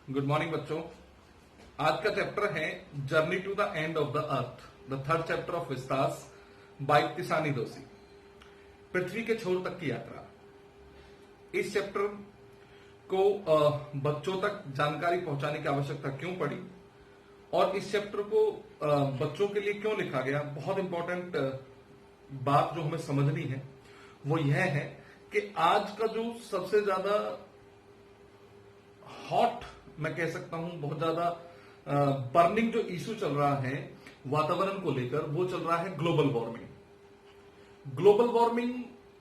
Good morning बच्चों। आज का चैप्टर है journey to the end of the earth, the third chapter of Vistas by Tishani Doshi. पृथ्वी के छोर तक की यात्रा। इस चैप्टर को बच्चों तक जानकारी पहुंचाने की आवश्यकता क्यों पड़ी और इस चैप्टर को बच्चों के लिए क्यों लिखा गया, बहुत इंपॉर्टेंट बात जो हमें समझनी है वो यह है कि आज का जो सबसे ज्यादा हॉट, मैं कह सकता हूं बहुत ज्यादा बर्निंग जो इशू चल रहा है वातावरण को लेकर, वो चल रहा है ग्लोबल वार्मिंग। ग्लोबल वार्मिंग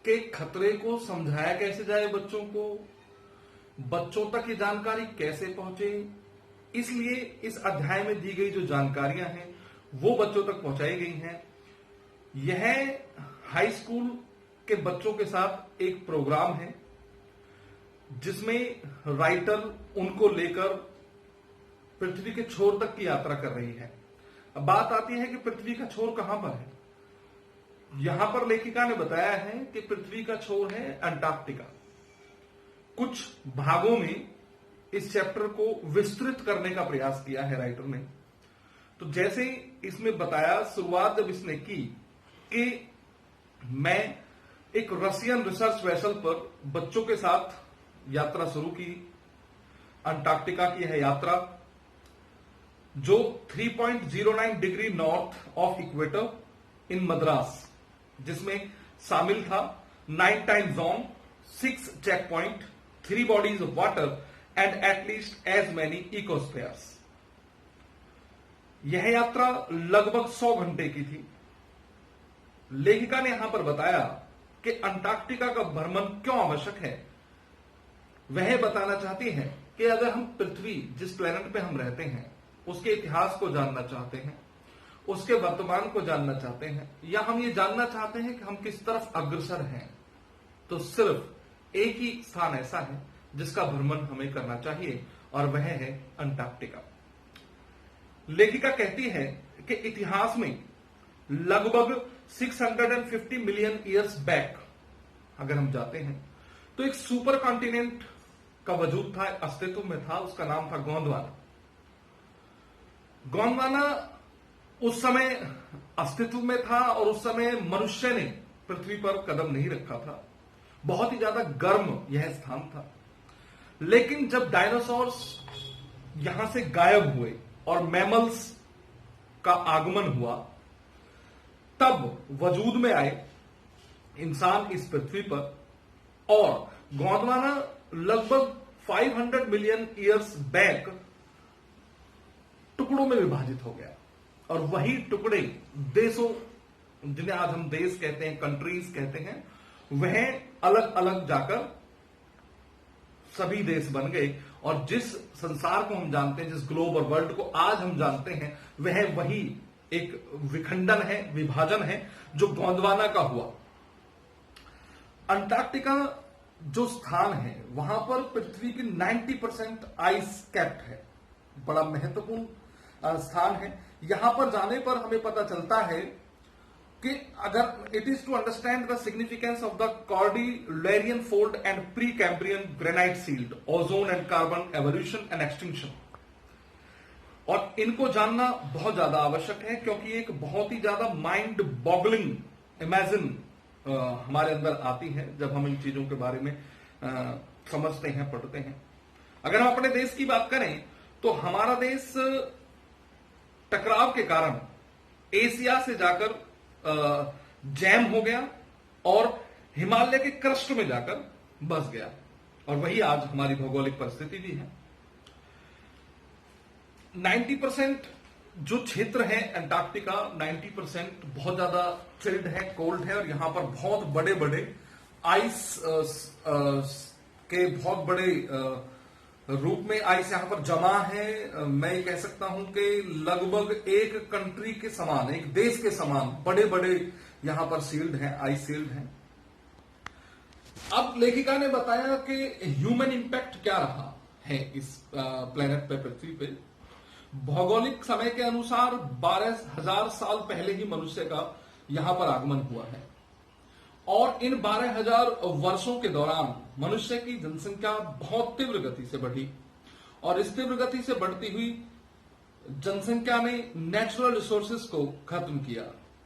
के खतरे को समझाया कैसे जाए बच्चों को, बच्चों तक ये जानकारी कैसे पहुंचे, इसलिए इस अध्याय में दी गई जो जानकारियां हैं वो बच्चों तक पहुंचाई गई हैं। यह हाई स्कूल के बच्चों के साथ एक प्रोग्राम है जिसमें राइटर उनको लेकर पृथ्वी के छोर तक की यात्रा कर रही है। अब बात आती है कि पृथ्वी का छोर कहां पर है। यहां पर लेखिका ने बताया है कि पृथ्वी का छोर है अंटार्कटिका। कुछ भागों में इस चैप्टर को विस्तृत करने का प्रयास किया है राइटर ने। तो जैसे इसमें बताया, शुरुआत जब इसने की कि मैं एक रशियन रिसर्च वेसल पर बच्चों के साथ यात्रा शुरू की। अंटार्कटिका की है यात्रा जो 3.09 degree north of equator in Madras, जिसमें शामिल था 9 time zone, 6 check point, 3 bodies of water and at least as many ecospheres. यह यात्रा लगभग 100 घंटे की थी। लेखिका ने यहां पर बताया कि अंटार्कटिका का भ्रमण क्यों आवश्यक है। वह बताना चाहती है कि अगर हम पृथ्वी, जिस प्लेनेट पे हम रहते हैं, उसके इतिहास को जानना चाहते हैं, उसके वर्तमान को जानना चाहते हैं, या हम ये जानना चाहते हैं कि हम किस तरफ अग्रसर हैं, तो सिर्फ एक ही स्थान ऐसा है जिसका भ्रमण हमें करना चाहिए और वह है अंटार्कटिका। लेखिका कहती है कि इतिहास में लगभग 650 मिलियन ईयर्स बैक अगर हम जाते हैं तो एक सुपर कॉन्टिनेंट का वजूद था, अस्तित्व में था। उसका नाम था गोंडवाना। गोंडवाना उस समय अस्तित्व में था और उस समय मनुष्य ने पृथ्वी पर कदम नहीं रखा था। बहुत ही ज्यादा गर्म यह स्थान था। लेकिन जब डायनासोर्स यहां से गायब हुए और मैमल्स का आगमन हुआ, तब वजूद में आए इंसान इस पृथ्वी पर, और गोंडवाना लगभग 500 मिलियन ईयर्स बैक टुकड़ों में विभाजित हो गया। और वही टुकड़े देशों, जिन्हें आज हम देश कहते हैं, कंट्रीज कहते हैं, वह अलग अलग जाकर सभी देश बन गए। और जिस संसार को हम जानते हैं, जिस ग्लोब और वर्ल्ड को आज हम जानते हैं, वह वही एक विखंडन है, विभाजन है जो गोंडवाना का हुआ। अंटार्कटिका जो स्थान है वहां पर पृथ्वी की 90% आइस कैप्ड है। बड़ा महत्वपूर्ण स्थान है। यहां पर जाने पर हमें पता चलता है कि अगर it is to understand the significance of the Cordilleran fold and Precambrian granite shield, ozone and carbon evolution and extinction, और इनको जानना बहुत ज्यादा आवश्यक है क्योंकि एक बहुत ही ज्यादा माइंड बॉगलिंग इमेजिन हमारे अंदर आती है जब हम इन चीजों के बारे में समझते हैं, पढ़ते हैं। अगर हम अपने देश की बात करें तो हमारा देश टकराव के कारण एशिया से जाकर जैम हो गया और हिमालय के क्रस्ट में जाकर बस गया, और वही आज हमारी भौगोलिक परिस्थिति भी है। 90% जो क्षेत्र है अंटार्कटिका, 90% बहुत ज्यादा चिल्ड है, कोल्ड है, और यहां पर बहुत बड़े बड़े आइस के बहुत बड़े रूप में आइस यहां पर जमा है। मैं ये कह सकता हूं कि लगभग एक कंट्री के समान, एक देश के समान बड़े बड़े यहां पर सील्ड हैं, आइस सील्ड हैं। अब लेखिका ने बताया कि ह्यूमन इंपैक्ट क्या रहा है इस प्लेनेट पे, पृथ्वी पे। भौगोलिक समय के अनुसार 12,000 साल पहले ही मनुष्य का यहां पर आगमन हुआ है, और इन 12,000 वर्षों के दौरान मनुष्य की जनसंख्या बहुत तीव्र गति से बढ़ी और इस तीव्र गति से बढ़ती हुई जनसंख्या ने नेचुरल रिसोर्सेज को खत्म किया,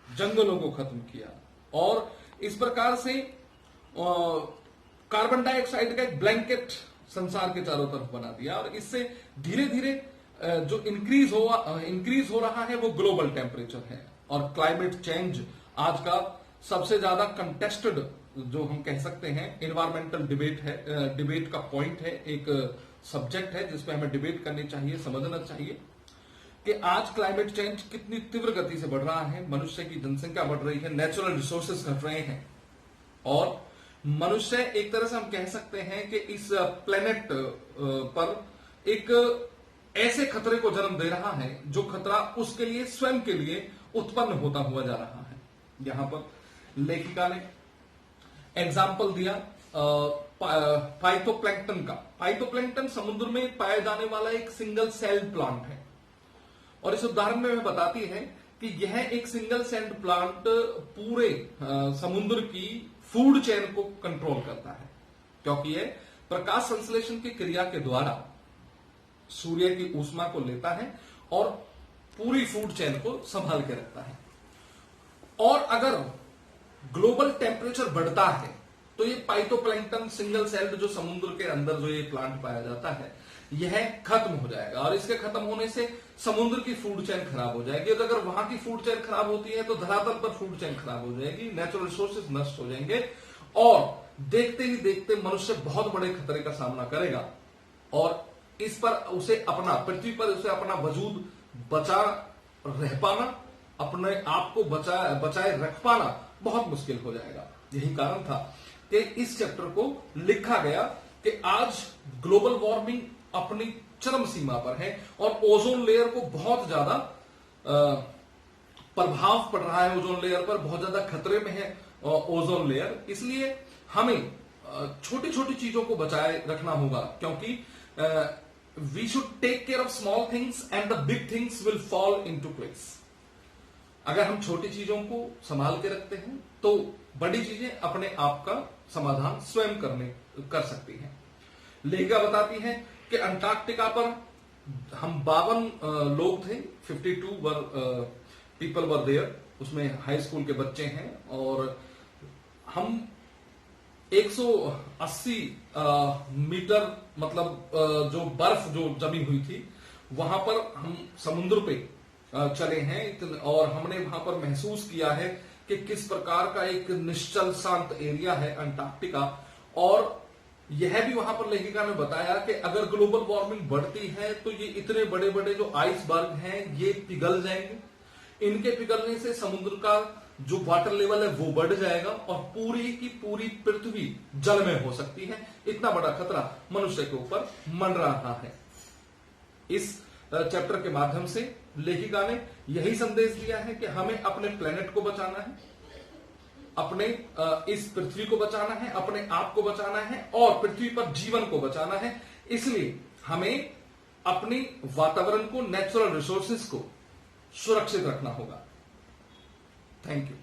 जंगलों को खत्म किया और इस प्रकार से कार्बन डाइऑक्साइड का एक ब्लैंकेट संसार के चारों तरफ बना दिया और इससे धीरे धीरे जो इंक्रीज हो रहा है वो ग्लोबल टेम्परेचर है। और क्लाइमेट चेंज आज का सबसे ज्यादा कंटेस्टेड, जो हम कह सकते हैं एनवायरमेंटल डिबेट का पॉइंट है, एक सब्जेक्ट है जिसपे हमें डिबेट करनी चाहिए, समझना चाहिए कि आज क्लाइमेट चेंज कितनी तीव्र गति से बढ़ रहा है। मनुष्य की जनसंख्या बढ़ रही है, नेचुरल रिसोर्सेज घट रहे हैं और मनुष्य एक तरह से हम कह सकते हैं कि इस प्लेनेट पर एक ऐसे खतरे को जन्म दे रहा है जो खतरा उसके लिए स्वयं के लिए उत्पन्न होता हुआ जा रहा है। यहां पर लेखिका ने एग्जाम्पल दिया फाइटोप्लैंक्टन का। फाइटोप्लैंक्टन समुद्र में पाया जाने वाला एक सिंगल सेल्ड प्लांट है और इस उदाहरण में बताती है कि यह एक सिंगल सेल्ड प्लांट पूरे समुद्र की फूड चेन को कंट्रोल करता है, क्योंकि यह प्रकाश संश्लेषण की क्रिया के द्वारा सूर्य की ऊष्मा को लेता है और पूरी फूड चेन को संभाल के रखता है। और अगर ग्लोबल टेम्परेचर बढ़ता है तो ये फाइटोप्लैंक्टन सिंगल सेल्ड जो समुद्र के अंदर जो ये प्लांट पाया जाता है यह खत्म हो जाएगा और इसके खत्म होने से समुद्र की फूड चेन खराब हो जाएगी और अगर वहां की फूड चेन खराब होती है तो धरातल पर फूड चेन खराब हो जाएगी, नेचुरल रिसोर्सेज नष्ट हो जाएंगे और देखते ही देखते मनुष्य बहुत बड़े खतरे का सामना करेगा और इस पर उसे अपना पृथ्वी पर उसे अपना वजूद बचा रह पाना, अपने आप को बचाए रख पाना बहुत मुश्किल हो जाएगा। यही कारण था कि इस चैप्टर को लिखा गया कि आज ग्लोबल वार्मिंग अपनी चरम सीमा पर है और ओजोन लेयर को बहुत ज्यादा प्रभाव पड़ रहा है, ओजोन लेयर पर बहुत ज्यादा खतरे में है ओजोन लेयर। इसलिए हमें छोटी छोटी चीजों को बचाए रखना होगा क्योंकि we should take care of small things and the big things will fall into place. अगर हम छोटी चीजों को संभाल के रखते हैं तो बड़ी चीजें अपने आप का समाधान स्वयं कर सकती हैं। लेखिका बताती है कि अंटार्कटिका पर हम 52 लोग थे, 52 पीपल वर देयर, उसमें हाई स्कूल के बच्चे हैं और हम 180 मीटर मतलब जो बर्फ जो जमी हुई थी वहां पर हम समुद्र पे चले हैं और हमने वहां पर महसूस किया है कि किस प्रकार का एक निश्चल शांत एरिया है अंटार्कटिका। और यह भी वहां पर लेखिका ने बताया कि अगर ग्लोबल वार्मिंग बढ़ती है तो ये इतने बड़े बड़े जो आइसबर्ग हैं ये पिघल जाएंगे, इनके पिघलने से समुद्र का जो वाटर लेवल है वो बढ़ जाएगा और पूरी की पूरी पृथ्वी जल में हो सकती है। इतना बड़ा खतरा मनुष्य के ऊपर मंडरा रहा है। इस चैप्टर के माध्यम से लेखिका ने यही संदेश दिया है कि हमें अपने प्लेनेट को बचाना है, अपने इस पृथ्वी को बचाना है, अपने आप को बचाना है और पृथ्वी पर जीवन को बचाना है। इसलिए हमें अपनी वातावरण को, नेचुरल रिसोर्सेज को सुरक्षित रखना होगा। Thank you.